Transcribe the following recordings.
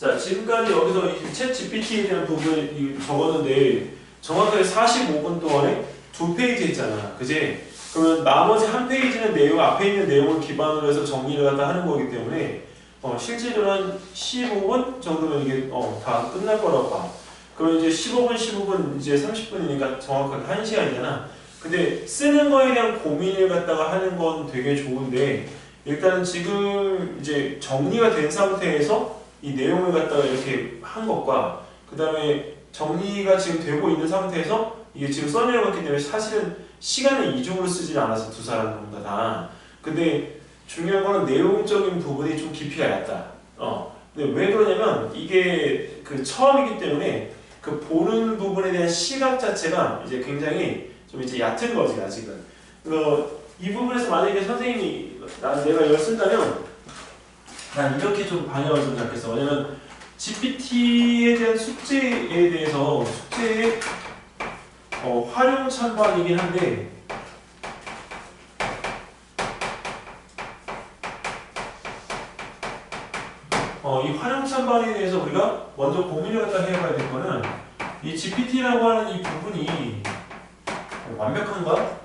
자, 지금까지 여기서 이 챗 GPT에 대한 부분을 적었는데 정확하게 45분 동안에 2페이지 했잖아. 그지? 그러면 나머지 한 페이지는 내용, 앞에 있는 내용을 기반으로 해서 정리를 갖다 하는 거기 때문에 실제로는 한 15분 정도면 이게 다 끝날 거라고 봐. 그럼 이제 15분 이제 30분이니까 정확하게 1시간이잖아. 근데 쓰는 거에 대한 고민을 갖다가 하는 건 되게 좋은데 일단은 지금 이제 정리가 된 상태에서 이 내용을 갖다가 이렇게 한 것과 그 다음에 정리가 지금 되고 있는 상태에서 이게 지금 써내려갔기 때문에 사실은 시간을 이중으로 쓰지 않아서 두 사람 다. 근데 중요한 거는 내용적인 부분이 좀 깊이가 얕다. 근데 왜 그러냐면 이게 그 처음이기 때문에 그 보는 부분에 대한 시각 자체가 이제 굉장히 좀 이제 얕은 거지 아직은. 이 부분에서 만약에 선생님이 내가 이걸 쓴다면 난 이렇게 좀 방향을 좀 잡겠어. 왜냐면 GPT에 대한 숙제에 대해서 숙제의 활용 찬반이긴 한데 이 활용 찬반에 대해서 우리가 먼저 고민을 갖다 해봐야 될 거는 이 GPT라고 하는 이 부분이 완벽한가?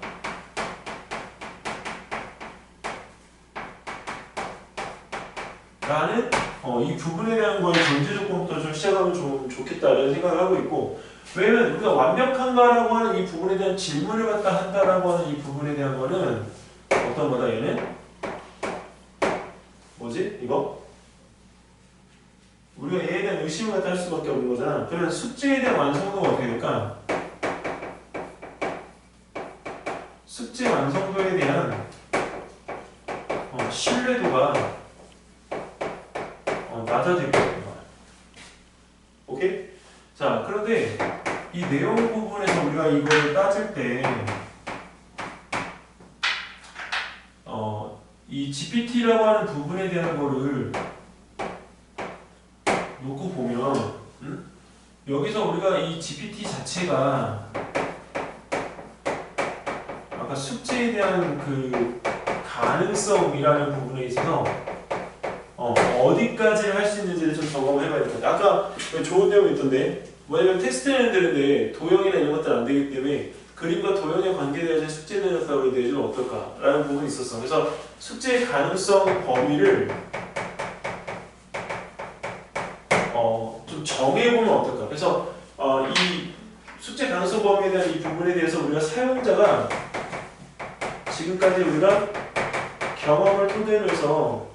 라는 이 부분에 대한 거에 전제 조건부터 좀 시작하면 좀 좋겠다는 생각을 하고 있고 왜냐면 우리가 완벽한가라고 하는 이 부분에 대한 질문을 갖다 한다라고 하는 이 부분에 대한 거는 어떤 거다 얘는? 뭐지? 이거? 우리가 얘에 대한 의심을 갖다 할 수밖에 없는 거잖아. 그러면 숙제에 대한 완성도가 어떻게 될까? 숙제 완성도에 대한 신뢰도가 낮아질 거예요. 오케이? 자, 그런데 이 내용 부분에서 우리가 이걸 따질 때 이 GPT라고 하는 부분에 대한 거를 놓고 보면 여기서 우리가 이 GPT 자체가 아까 숙제에 대한 그 가능성이라는 부분에 있어서 어디까지 할 수 있는지를 좀 점검을 해봐야 될 것 같아요. 아까 좋은 내용이 있던데 뭐냐면 테스트는 되는데 도형이나 이런 것들 안 되기 때문에 그림과 도형에 관계되어진 숙제를 내주면 어떨까 라는 부분이 있었어. 그래서 숙제의 가능성 범위를 좀 정해보면 어떨까. 그래서 이 숙제 가능성 범위에 대한 이 부분에 대해서 우리가 사용자가 지금까지 우리가 경험을 토대로 해서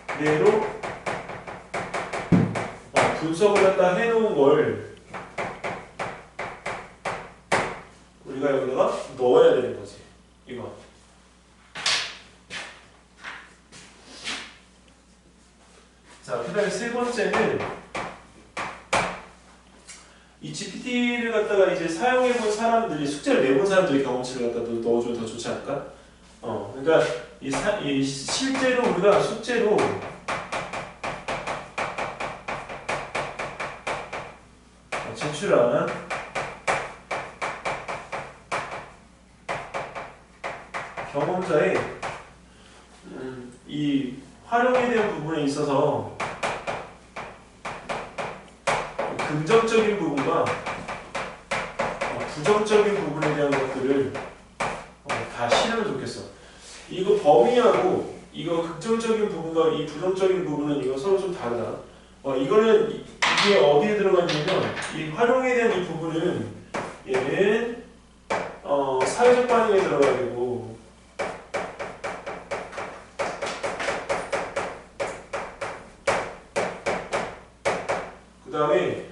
그대로 분석을 갖다 해놓은 걸 우리가 여기다가 넣어야 되는 거지. 이거. 자, 그 다음에 세 번째는 이 GPT를 갖다가 이제 사용해본 사람들이 숙제를 내본 사람들이 경험치를 갖다 넣어주면 더 좋지 않을까? 그러니까 이 실제로 우리가 숙제로 제출한 경험자의 이 활용에 대한 부분에 있어서 긍정적인 부분과 부정적인 부분에 대한 것들을 다 실으면 좋겠어. 이거 범위하고 이거 긍정적인 부분과 이 부정적인 부분은 이거 서로 좀 다르다. 이거는 이게 어디에 들어가 있냐면 이 활용에 대한 이 부분은 얘는 사회적 반응에 들어가야 되고 그 다음에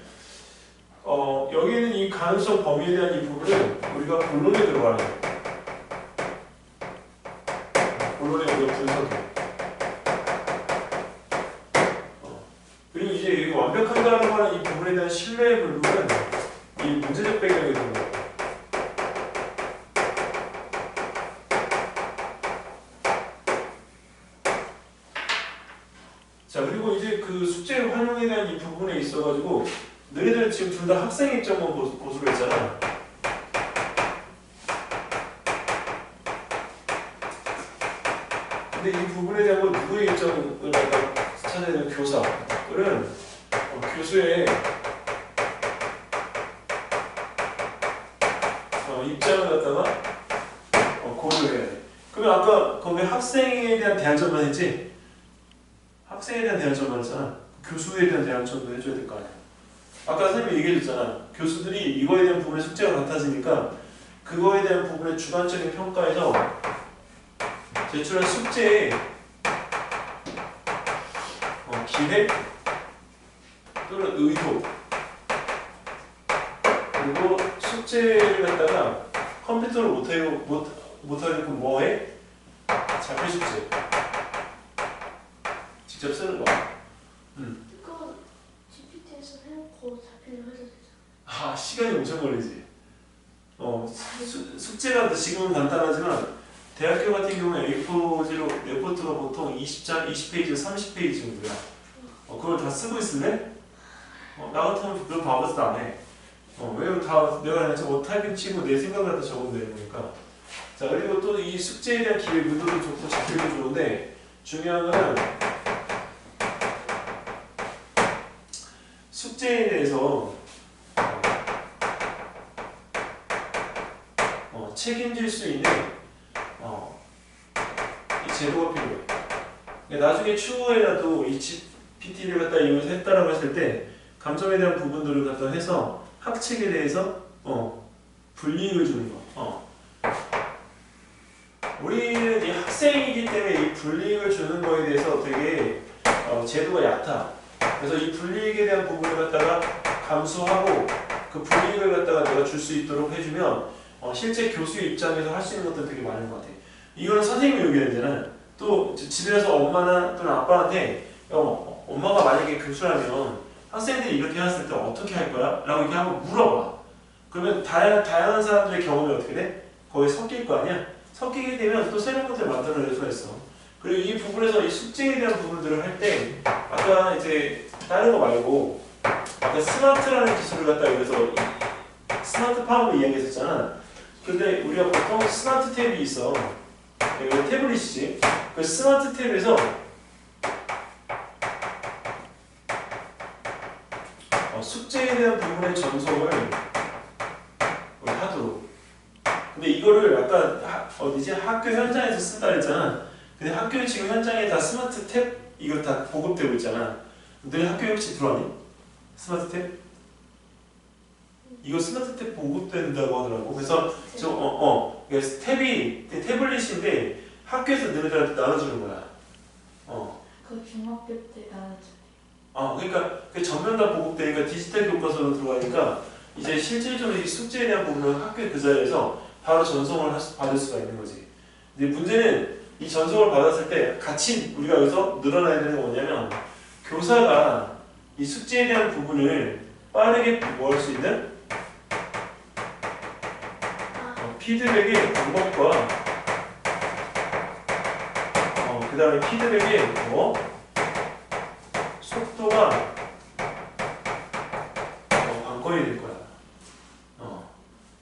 여기는 이 가능성 범위에 대한 이 부분은 우리가 본론에 들어가야 돼. 본론에 우리가 분석해. 그리고 이제 여기 완벽한가라고 하는 이 부분에 대한 신뢰의 부분은 이 문제적 배경에 들어가요. 자, 그리고 이제 그 숙제 활용에 대한 이 부분에 있어가지고 너희들 지금 둘 다 학생 입장만 보수로 했잖아. 근데 이 부분에 대한 건 누구의 입장을 갖다 찾아야 되는 교사들은 교수의 입장을 갖다가 고려해야 돼. 그러면 아까 거기 학생에 대한 대안점만 했지? 학생에 대한 대안점만 했잖아. 교수에 대한 대안점도 해줘야 될 거 아니야. 아까 선생님이 얘기해줬잖아. 교수들이 이거에 대한 부분의 숙제가 같아지니까 그거에 대한 부분의 주관적인 평가에서 제출한 숙제의 기획 또는 의도 그리고 숙제를 갖다가 컴퓨터로 못하게끔 뭐해? 자필 숙제 직접 쓰는 거야. 이거 GPT에서 해놓고 자필로 해도 되잖아. 아 시간이 엄청 걸리지. 숙제가 지금은 간단하지만 대학교 같은 경우에 A4지로 레포트가 보통 20페이지, 30페이지 정도야. 그걸 다 쓰고 있을래? 나 같으면 그런 바보짓 안 해. 왜냐면 다 내가 그냥 타이핑 치고 내 생각을 다 적으면 되는 거니까. 자, 그리고 또 이 숙제에 대한 기획 의도도 좋고 자필도 좋은데 중요한 건 숙제에 대해서 책임질 수 있는 이 제도가 필요해. 그러니까 나중에 추후에라도 이 GPT를 갖다 이용해서 했다라고 했을 때 감점에 대한 부분들을 갖다 해서 학책에 대해서 불이익을 주는 거. 우리는 이 학생이기 때문에 이 불이익을 주는 거에 대해서 되게 제도가 얕아. 그래서 이 불이익에 대한 부분을 갖다가 감수하고 그 불이익을 갖다가 내가 줄 수 있도록 해주면 실제 교수의 입장에서 할 수 있는 것도 되게 많은 것 같아. 이거는 선생님이 의견이 되잖아. 또 집에서 엄마나 또는 아빠한테 엄마가 만약에 교수라면 학생들이 이렇게 했을 때 어떻게 할 거야? 라고 이렇게 한번 물어봐. 그러면 다양한 사람들의 경험이 어떻게 돼? 거의 섞일 거 아니야? 섞이게 되면 또 새로운 것들을 만들어낼 수가 있어. 그리고 이 부분에서 이 숙제에 대한 부분들을 할 때 아까 이제 다른 거 말고 아까 스마트라는 기술을 갖다 여기서 스마트팜으로 이야기했었잖아. 근데 우리가 보통 스마트 탭이 있어. 여기 태블릿이지. 그 스마트 탭에서 숙제에 대한 부분의 전송을 하도록. 근데 이거를 아까 어디지? 학교 현장에서 쓴다 했잖아. 근데 학교 지금 현장에 다 스마트 탭 이거 다 보급되고 있잖아. 너네 학교에 혹시 들어왔니? 스마트 탭? 이거 스마트 탭 보급된다고 하더라고. 그래서 탭이 태블릿인데 학교에서 너네들한테 나눠주는 거야. 그 중학교 때 나눠줘. 그러니까 그 전면 다 보급되니까 디지털 교과서로 들어가니까 이제 실질적으로 이 숙제에 대한 부분은 학교 그 자리에서 바로 전송을 받을 수가 있는 거지. 근데 문제는 이 전송을 받았을 때 같이 우리가 여기서 늘어나야 되는 게 뭐냐면 교사가 이 숙제에 대한 부분을 빠르게 뭐 할 수 있는 피드백의 방법과 그 다음에 피드백의 속도가 관건이 될 거야.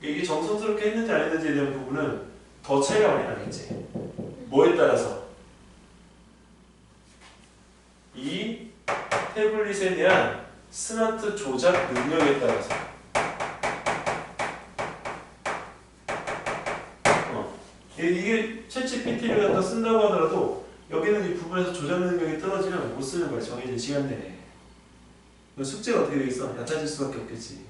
이게 정성스럽게 했는지 안 했는지에 대한 부분은 더 차이가 많이 나겠지. 뭐에 따라서? 이 태블릿에 대한 스마트 조작 능력에 따라서. 이게 챗GPT를 갖다 쓴다고 하더라도 여기는 이 부분에서 조작 능력이 떨어지면 못 쓰는 거야. 정해진 시간 내에. 숙제가 어떻게 되겠어? 얕아질 수밖에 없겠지.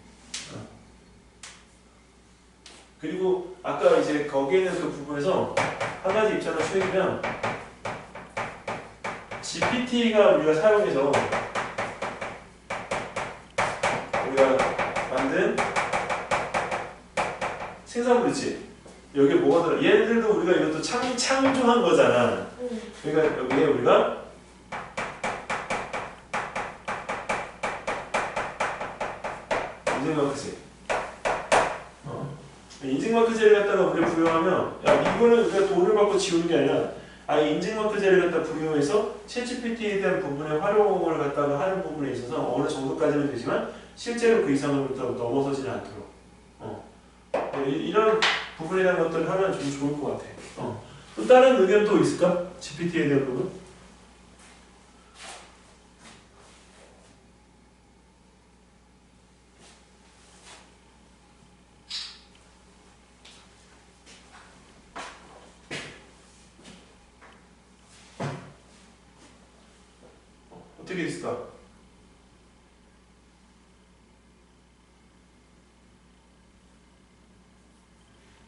그리고 아까 이제 거기에는 그 부분에서 한 가지 입장을 추해주면 GPT가 우리가 사용해서 우리가 만든 생산물이지. 여기에 뭐가 들어? 얘네들도 우리가 이것도 창조한 거잖아. 그러니까 여기에 우리가 인증마크제. 인증마크제를 갖다가 우리가 부여하면 이거는 우리가 돈을 받고 지우는 게 아니라 인증마크제를 갖다 부여해서 챗GPT에 대한 부분의 활용을 갖다가 하는 부분에 있어서 어느 정도까지는 되지만 실제로 그 이상을 넘어서지는 않도록 이런 부분에 대한 것들을 하면 좀 좋을 것 같아. 또 다른 의견 또 있을까? GPT에 대한 부분? 어떻게 있을까?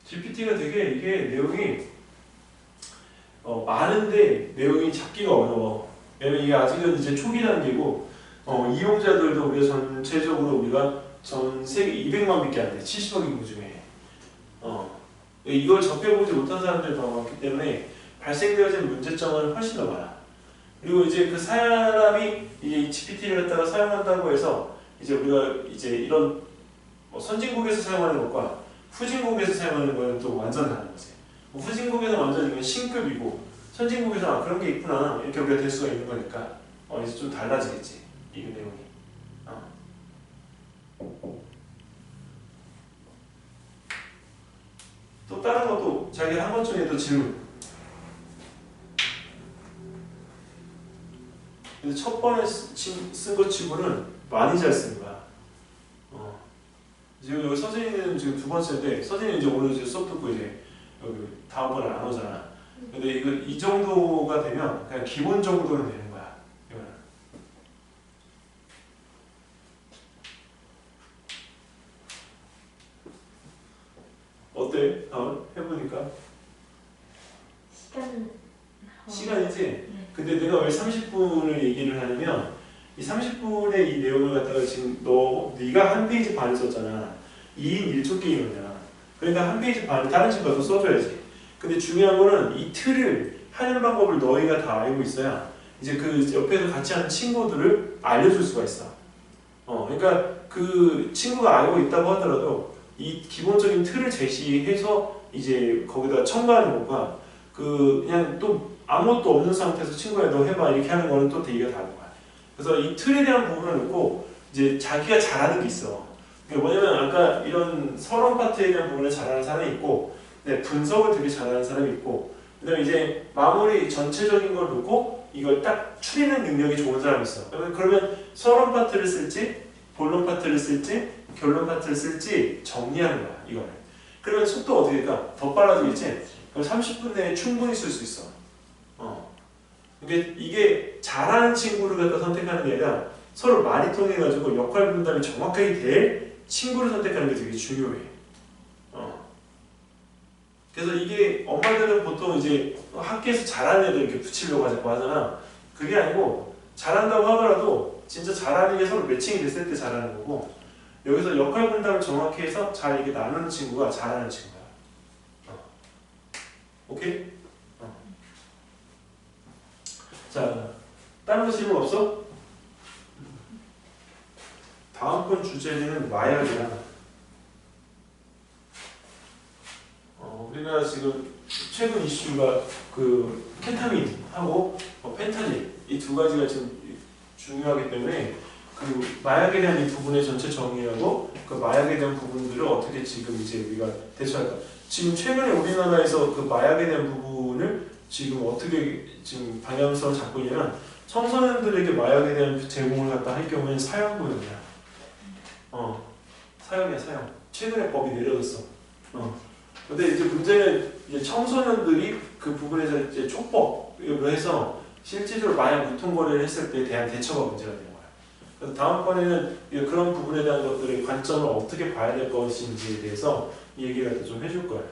GPT가 되게 이게 내용이 많은데 내용이 잡기가 어려워. 왜냐면 이게 아직은 이제 초기 단계고 이용자들도 우리가 전체적으로 우리가 전 세계 200만밖에 안 돼. 70억 인구 중에. 이걸 접해보지 못한 사람들이 더 많기 때문에 발생되어진 문제점은 훨씬 더 많아. 그리고 이제 그 사람이 이제 이 GPT를 갖다가 사용한다고 해서 이제 우리가 이제 이런 선진국에서 사용하는 것과 후진국에서 사용하는 거는 또 완전 다른 거지. 후진국에서 완전 이건 신급이고 선진국에서 그런 게 있구나 이렇게 우리가 될 수가 있는 거니까 이제 좀 달라지겠지 이 내용이. 또 다른 것도 자기 한 것 중에도 질문. 근데 첫 번에 쓴 것 치고는 많이 잘 쓴 거야. 지금 여기 서진이는 지금 두 번째인데 서진이 이제 오늘 이제 수업 듣고 이제 여기 다음번에 안 오잖아. 근데 이거 이 정도가 되면 그냥 기본 정도는 되는 거야. 이거는. 어때? 해보니까 시간이지. 네. 근데 내가 왜 30분을 얘기를 하냐면 이 30분의 이 내용을 갖다가 지금 네가 한 페이지 반 썼잖아. 2인 1조 게임이잖아. 그러니까 한 페이지 반 다른 친구가 더 써줘야지. 근데 중요한 거는 이 틀을 하는 방법을 너희가 다 알고 있어야 이제 그 옆에서 같이 하는 친구들을 알려줄 수가 있어. 그러니까 그 친구가 알고 있다고 하더라도 이 기본적인 틀을 제시해서 이제 거기다 첨가하는 것과 그냥 또 아무것도 없는 상태에서 친구야 너 해봐 이렇게 하는 거는 또 되게 다른 거야. 그래서 이 틀에 대한 부분을 놓고 이제 자기가 잘하는 게 있어. 뭐냐면 아까 이런 서론 파트에 대한 부분을 잘하는 사람이 있고 분석을 되게 잘하는 사람이 있고 그다음에 이제 마무리 전체적인 걸 놓고 이걸 딱 추리는 능력이 좋은 사람이 있어. 그러면 서론 파트를 쓸지 본론 파트를 쓸지 결론 파트를 쓸지 정리하는 거야 이거를. 그러면 속도 어떻게 될까? 더 빨라지겠지? 그럼 30분 내에 충분히 쓸 수 있어. 이게 잘하는 친구를 갖다 선택하는 게 아니라 서로 말이 통해가지고 역할 분담이 정확하게 될 친구를 선택하는 게 되게 중요해. 그래서 이게 엄마들은 보통 이제 학교에서 잘하는 애들 이렇게 붙이려고 하잖아. 그게 아니고 잘한다고 하더라도 진짜 잘하는 게 서로 매칭이 됐을 때 잘하는 거고 여기서 역할 분담을 정확히 해서 잘 이렇게 나누는 친구가 잘하는 친구야. 오케이? 자, 다른 거 질문 없어? 다음번 주제는 마약이야. 우리나라 지금 최근 이슈가 그 케타민하고 펜타닐 이 두 가지가 지금 중요하기 때문에 그 마약에 대한 이 부분의 전체 정의하고 그 마약에 대한 부분들을 어떻게 지금 이제 우리가 대처할까? 지금 최근에 우리나라에서 그 마약에 대한 부분을 지금 어떻게 지금 방향성을 잡고 있냐면 청소년들에게 마약에 대한 제공을 갖다 할 경우에는 사형구역이야. 사형이야 사형. 최근에 법이 내려졌어. 근데 이제 문제는 이제 청소년들이 그 부분에서 이제 촉법으로 해서 실질적으로 마약 유통 거래를 했을 때에 대한 대처가 문제가 되는 거야. 그래서 다음번에는 그런 부분에 대한 것들의 관점을 어떻게 봐야 될 것인지에 대해서 얘기를 좀 해줄 거야.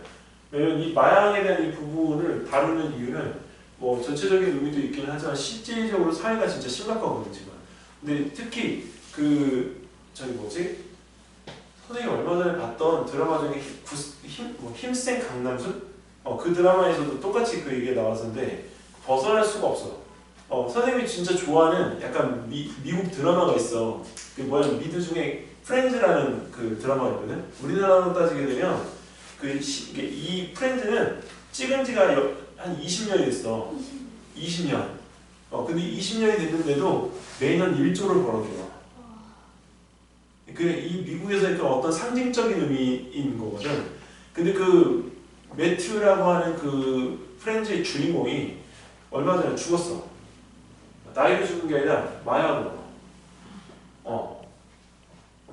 왜냐면 이 마약에 대한 이 부분을 다루는 이유는 뭐 전체적인 의미도 있기는 하지만 실질적으로 사회가 진짜 심각하거든요 지금. 근데 특히 그 선생님이 얼마 전에 봤던 드라마 중에 힘센 강남순? 그 드라마에서도 똑같이 그 얘기가 나왔는데 벗어날 수가 없어. 선생님이 진짜 좋아하는 약간 미국 드라마가 있어. 그 미드 중에 프렌즈라는 그 드라마가 있거든. 우리나라로 따지게 되면 이 프렌즈는 찍은 지가 한 20년이 됐어. 20년. 근데 20년이 됐는데도 매년 1조를 벌어줘요. 이 미국에서 어떤 상징적인 의미인 거거든. 근데 그 매튜라고 하는 그 프렌즈의 주인공이 얼마 전에 죽었어. 나이로 죽은 게 아니라 마약으로.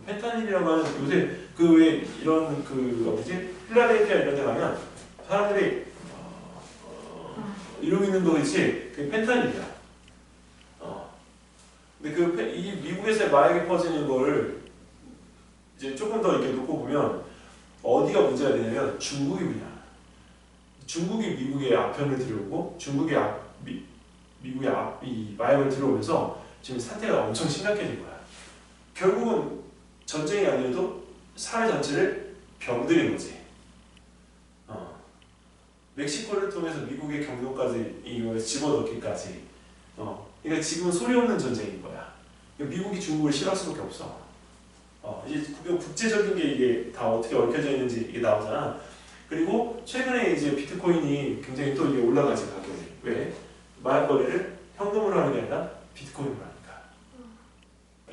펜타닐이라고 하는 요새 그 왜 이런 필라델피아 이런 데 가면 사람들이 이러고 있는 거 있지? 그게 펜타닐이야. 근데 이 미국에서 만약에 퍼지는 걸 이제 조금 더 이렇게 놓고 보면 어디가 문제가 되냐면 중국이 문제야. 중국이 미국의 아편을 들여오고 중국이 미국의 이 마약을 들어오면서 지금 사태가 엄청 심각해진 거야. 결국은 전쟁이 아니어도 사회 전체를 병들인 거지. 멕시코를 통해서 미국의 경로까지 이걸 집어넣기까지. 그러니까 지금은 소리 없는 전쟁인 거야. 미국이 중국을 싫어할 수밖에 없어. 이제 국제적인 게 이게 다 어떻게 얽혀져 있는지 이게 나오잖아. 그리고 최근에 이제 비트코인이 굉장히 또 이게 올라가지 가격이. 왜? 마약 거래를 현금으로 하는 게 아니라 비트코인으로 하니까.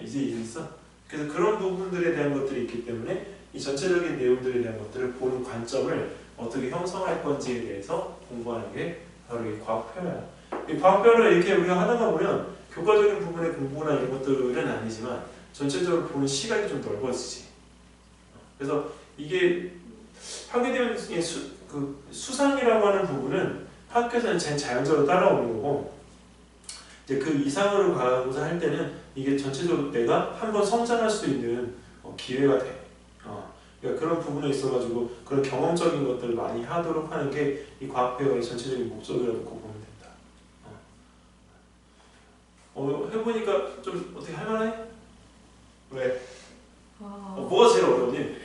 이제 이해했어? 그래서 그런 부분들에 대한 것들이 있기 때문에 이 전체적인 내용들에 대한 것들을 보는 관점을 어떻게 형성할 건지에 대해서 공부하는 게 바로 이 과학표야. 이 과학표를 이렇게 우리가 하다가 보면 교과적인 부분의 공부나 이런 것들은 아니지만 전체적으로 보는 시각이 좀 넓어지지. 그래서 이게 하게 되면 수상이라고 하는 부분은 학교에서는 제일 자연적으로 따라오는 거고 이제 그 이상으로 가고자 할 때는 이게 전체적으로 내가 한번 성장할 수 있는 기회가 돼. 그러니까 그런 부분에 있어가지고 그런 경험적인 것들을 많이 하도록 하는 게 이 과학표의 전체적인 목적이라고 보면 된다. 해보니까 좀 어떻게 할만해? 왜? 뭐가 제일 어려우니?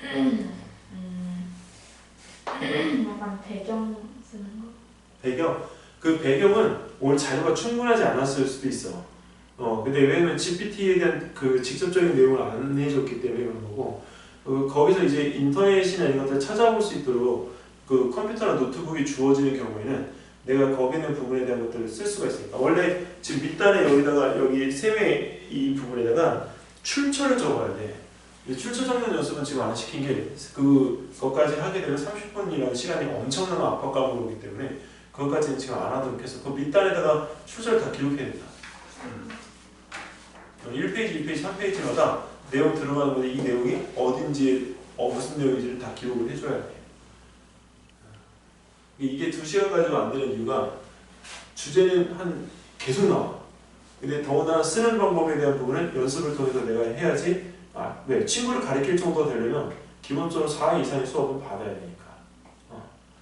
약간 배경 쓰는 거? 배경? 그 배경은 오늘 자료가 충분하지 않았을 수도 있어. 근데 왜냐면 GPT에 대한 그 직접적인 내용을 안 해줬기 때문에 그런 거고 거기서 이제 인터넷이나 이런 것들을 찾아볼 수 있도록 그 컴퓨터나 노트북이 주어지는 경우에는 내가 거기 있는 부분에 대한 것들을 쓸 수가 있으니까 원래 지금 밑단에 여기다가 여기 세매 이 부분에다가 출처를 적어야 돼. 출처 적는 연습은 지금 안 시킨 게 그것까지 하게 되면 30분이라는 시간이 엄청난 압박감으로 오기 때문에 그것까지는 지금 안 하도록 해서 그 밑단에다가 출처를 다 기록해야 된다. 1페이지, 2페이지, 3페이지마다 내용 들어가는 건데 이 내용이 어딘지 무슨 내용인지를 다 기록을 해줘야 돼. 이게 2시간 가지고 안 되는 이유가 주제는 계속 나와. 근데 더군다나 쓰는 방법에 대한 부분은 연습을 통해서 내가 해야지. 왜? 친구를 가르칠 정도가 되려면 기본적으로 4회 이상의 수업은 받아야 되니까.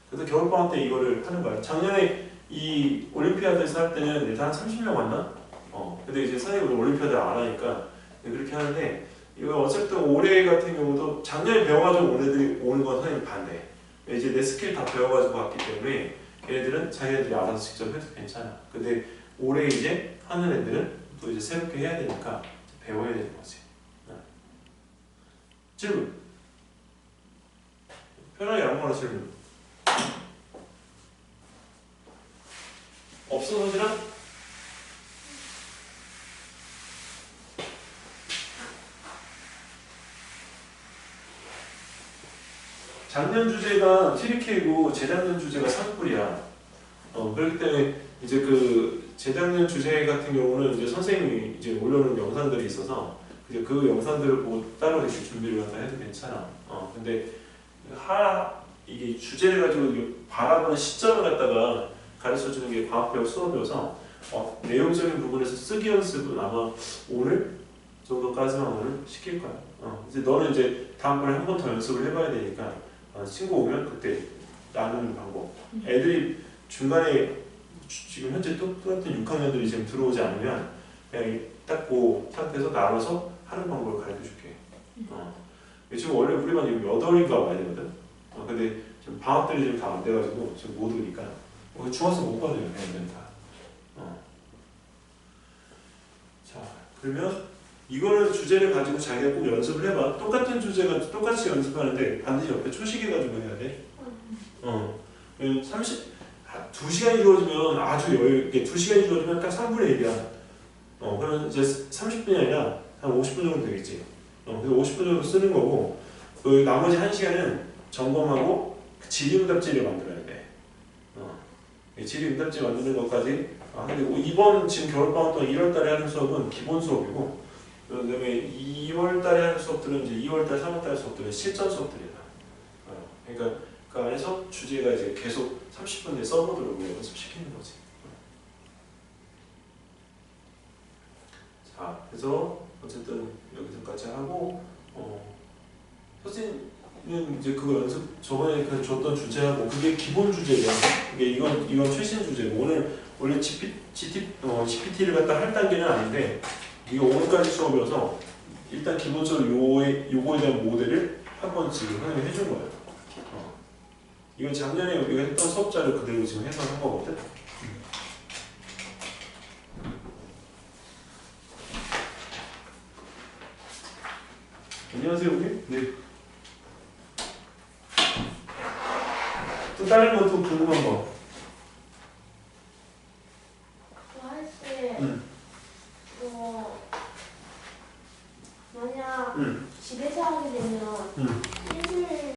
그래서 겨울방학 때 이거를 하는 거야. 작년에 이 올림피아드에서 할 때는 일단 한 30명 왔나? 근데 이제 선생님이 올림피아드를 안 하니까 그렇게 하는데 이거 어쨌든 올해 같은 경우도 작년에 배워가지고 온 애들이 오는 건 선생님 반대. 이제 내 스킬 다 배워가지고 왔기 때문에 걔네들은 자기네들이 알아서 직접 해도 괜찮아. 근데 올해 이제 하는 애들은 또 이제 새롭게 해야 되니까 배워야 되는 거지. 질문. 편하게 아무거나 질문. 없어 서진아? 작년 주제가 TBK고 재작년 주제가 산불이야. 그렇기 때문에 이제 그 재작년 주제 같은 경우는 이제 선생님이 이제 올려놓은 영상들이 있어서 이제 그 영상들을 보고 따로 이렇게 준비를 갖다 해도 괜찮아. 근데 이게 주제를 가지고 바라보는 시점을 갖다가 가르쳐 주는 게 과학배우 수업이어서 내용적인 부분에서 쓰기 연습은 아마 오늘 정도까지만 오늘 시킬 거야. 이제 너는 이제 다음번에 한 번 더 연습을 해봐야 되니까 친구 오면 그때 나누는 방법. 애들이 중간에 지금 현재 똑같은 6학년들이 지금 들어오지 않으면 그냥 딱 그 상태에서 나눠서 하는 방법을 가르쳐 줄게. 지금 원래 우리 반 지금 8인가 와야 되거든. 근데 지금 방학들이 지금 다 안 돼가지고 지금 못 오니까 중학생 못 받아요. 걔네들은 다. 자, 그러면 이거는 주제를 가지고 자기가 꼭 연습을 해봐. 똑같은 주제가 똑같이 연습하는데 반드시 옆에 초식해가지고 해야 돼. 2시간이 주어지면 아주 여유있게 2시간이 주어지면 딱 3분의 1이야. 그러면 이제 30분이 아니라 한 50분 정도 되겠지. 그래서 50분 정도 쓰는 거고 그 나머지 1시간은 점검하고 질의응답지를 만들어야 돼. 질의응답지 만드는 것까지. 근데 이번 지금 겨울방학 동안 1월달에 하는 수업은 기본 수업이고 그 다음에 2월달에 하는 수업들은 이제 2월달, 3월달 수업들은 실전 수업들이다. 그러니까 그 안에서 주제가 이제 계속 30분 내에 써보도록 연습시키는 거지. 자, 다 해서 어쨌든 여기서까지 하고 선생님은 이제 그거 연습 저번에 그 줬던 주제하고 그게 기본 주제예요. 이게 이건 최신 주제고 원래 GPT를 갖다 할 단계는 아닌데 이게 5분까지 수업이어서 일단 기본적으로 요거에 대한 모델을 한 번씩 선생님이 해준 거예요. 이건 작년에 우리가 했던 수업자를 그대로 지금 해서 한 거거든. 안녕하세요, 여기. 네. 또 다른 것도 궁금한 거. 아저씨, 만약 응. 집에서 하게 되면